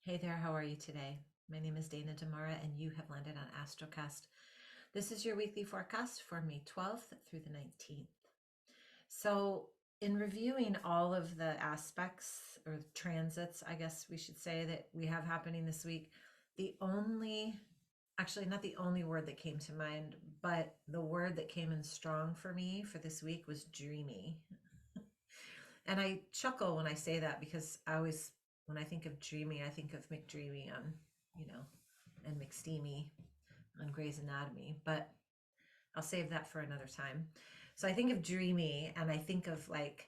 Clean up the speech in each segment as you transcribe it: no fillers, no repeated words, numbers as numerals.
Hey there, how are you today? My name is Dana Demara, and you have landed on Astrocast. This is your weekly forecast for May 12th through the 19th. So, in reviewing all of the aspects or transits, I guess we should say, that we have happening this week, the only, actually, not the only word that came to mind, but the word that came in strong for me for this week was dreamy. And I chuckle when I say that because when I think of dreamy, I think of McDreamy on, you know, and McSteamy on Grey's Anatomy, but I'll save that for another time. So I think of dreamy and I think of like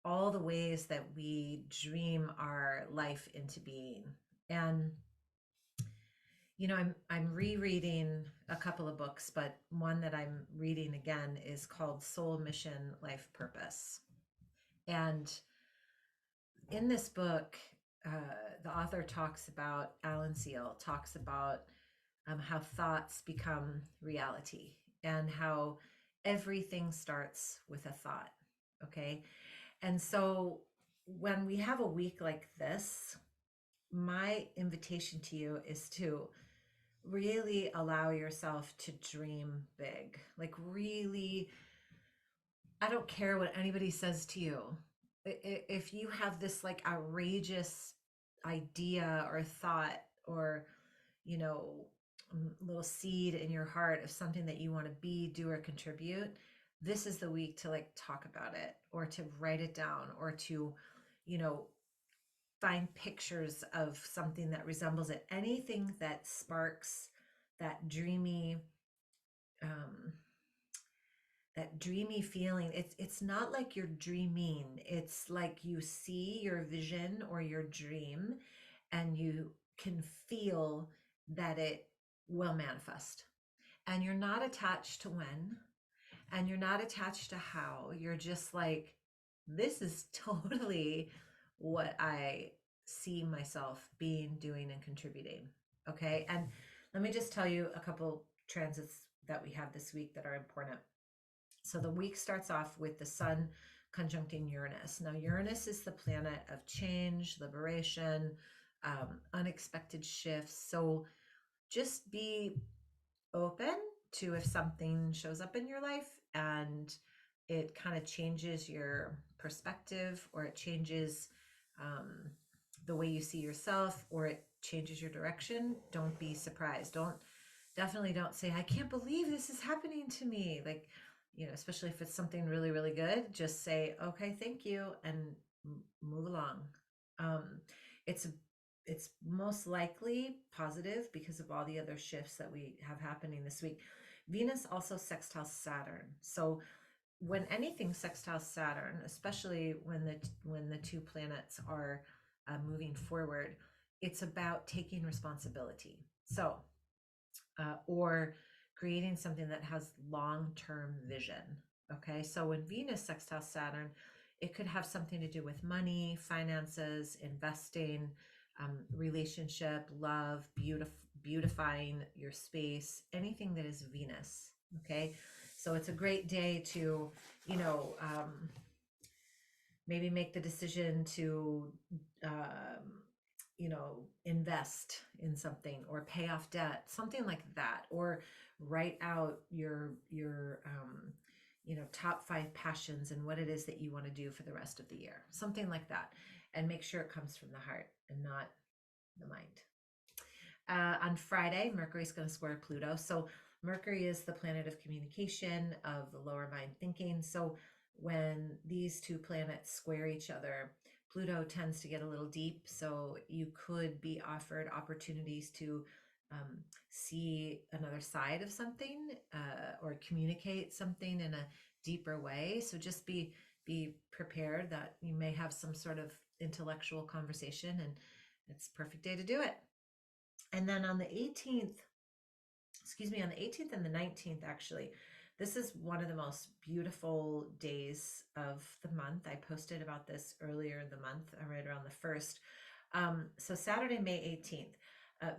all the ways that we dream our life into being. And I'm rereading a couple of books, but one that I'm reading again is called Soul Mission Life Purpose. And in this book, the author talks about, Alan Seal talks about how thoughts become reality and how everything starts with a thought. Okay. And so when we have a week like this, my invitation to you is to really allow yourself to dream big. Like, really, I don't care what anybody says to you. If you have this like outrageous idea or thought or, you know, little seed in your heart of something that you want to be, do, or contribute, this is the week to like talk about it or to write it down or to, you know, find pictures of something that resembles it. Anything that sparks that dreamy, um, that dreamy feeling. It's not like you're dreaming. It's like you see your vision or your dream and you can feel that it will manifest. And you're not attached to when, and you're not attached to how. You're just like, this is totally what I see myself being, doing, and contributing. Okay. And let me just tell you a couple transits that we have this week that are important. So the week starts off with the sun conjuncting Uranus. Now, Uranus is the planet of change, liberation, unexpected shifts. So just be open to if something shows up in your life and it kind of changes your perspective or it changes um, the way you see yourself or it changes your direction. Don't be surprised. Definitely don't say, I can't believe this is happening to me. Like, especially if it's something really, really good, just say, okay, thank you, and move along. Um, it's it's most likely positive because of all the other shifts that we have happening this week. Venus also sextiles Saturn. So when anything sextiles Saturn, especially when the two planets are moving forward, it's about taking responsibility. So or creating something that has long-term vision. Okay, so when Venus sextiles Saturn, it could have something to do with money, finances, investing, relationship, love, beautifying your space, anything that is Venus. Okay, so it's a great day to, maybe make the decision to invest in something or pay off debt, something like that, or write out your top 5 passions and what it is that you want to do for the rest of the year, something like that, and make sure it comes from the heart and not the mind. On Friday, Mercury is going to square Pluto. So Mercury is the planet of communication, of the lower mind thinking. So when these two planets square each other, Pluto tends to get a little deep. So you could be offered opportunities to see another side of something or communicate something in a deeper way. So just be prepared that you may have some sort of intellectual conversation, and it's a perfect day to do it. And then on the 18th, on the 18th and the 19th, actually, this is one of the most beautiful days of the month. I posted about this earlier in the month, right around the 1st. So Saturday, May 18th,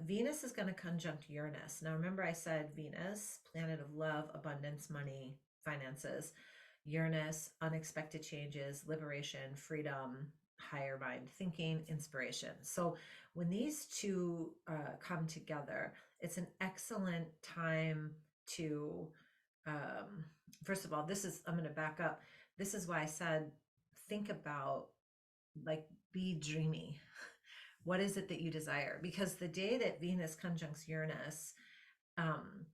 Venus is going to conjunct Uranus. Now, remember I said Venus, planet of love, abundance, money, finances. Uranus, unexpected changes, liberation, freedom, higher mind thinking, inspiration. So when these two come together, it's an excellent time to, um, first of all, I'm going to back up. This is why I said, think about, like, be dreamy. What is it that you desire? Because the day that Venus conjuncts Uranus, um,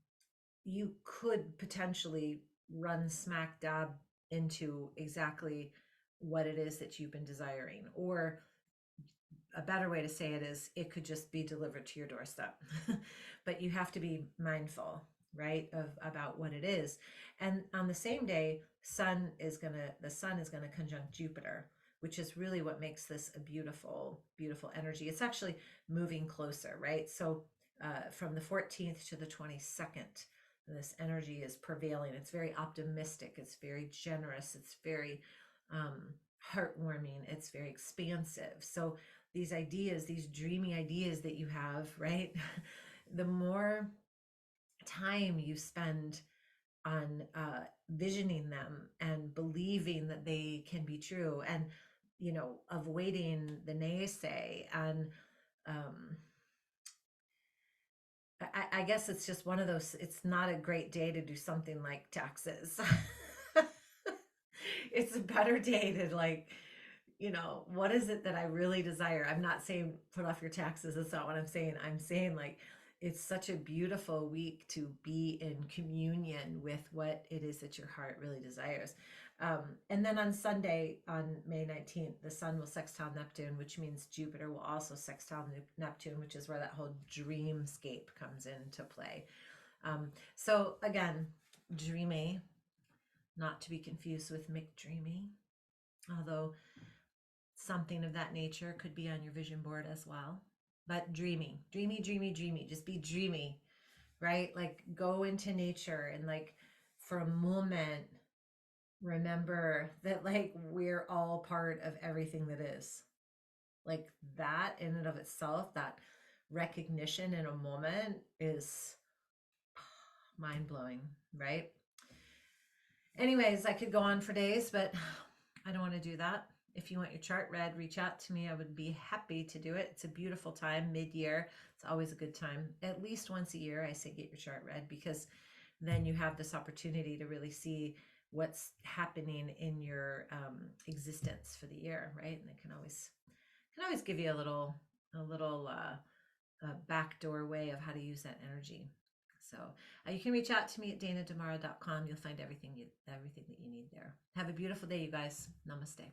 you could potentially run smack dab into exactly what it is that you've been desiring. Or a better way to say it is, it could just be delivered to your doorstep. But you have to be mindful, right, of about what it is. And on the same day, the sun is gonna conjunct Jupiter, which is really what makes this a beautiful, beautiful energy. It's actually moving closer, right? So from the 14th to the 22nd, this energy is prevailing. It's very optimistic. It's very generous. It's very heartwarming. It's very expansive. So these ideas, these dreamy ideas that you have, right? The more time you spend on visioning them and believing that they can be true, and avoiding the naysay, and um, I guess it's just one of those, it's not a great day to do something like taxes. It's a better day to, like, what is it that I really desire? I'm not saying put off your taxes. That's not what I'm saying. I'm saying, like, it's such a beautiful week to be in communion with what it is that your heart really desires. And then on Sunday, on May 19th, the sun will sextile Neptune, which means Jupiter will also sextile Neptune, which is where that whole dreamscape comes into play. So again, dreamy, not to be confused with McDreamy, although something of that nature could be on your vision board as well. But dreamy, dreamy, dreamy, dreamy. Just be dreamy, right? Like, go into nature and, like, for a moment, remember that, like, we're all part of everything that is. Like, that in and of itself, that recognition in a moment is mind blowing, right? Anyways, I could go on for days, but I don't want to do that. If you want your chart read, reach out to me. I would be happy to do it. It's a beautiful time, mid-year. It's always a good time. At least once a year, I say get your chart read, because then you have this opportunity to really see what's happening in your existence for the year, right? And it can always give you a little backdoor way of how to use that energy. So you can reach out to me at danadamara.com. You'll find everything that you need there. Have a beautiful day, you guys. Namaste.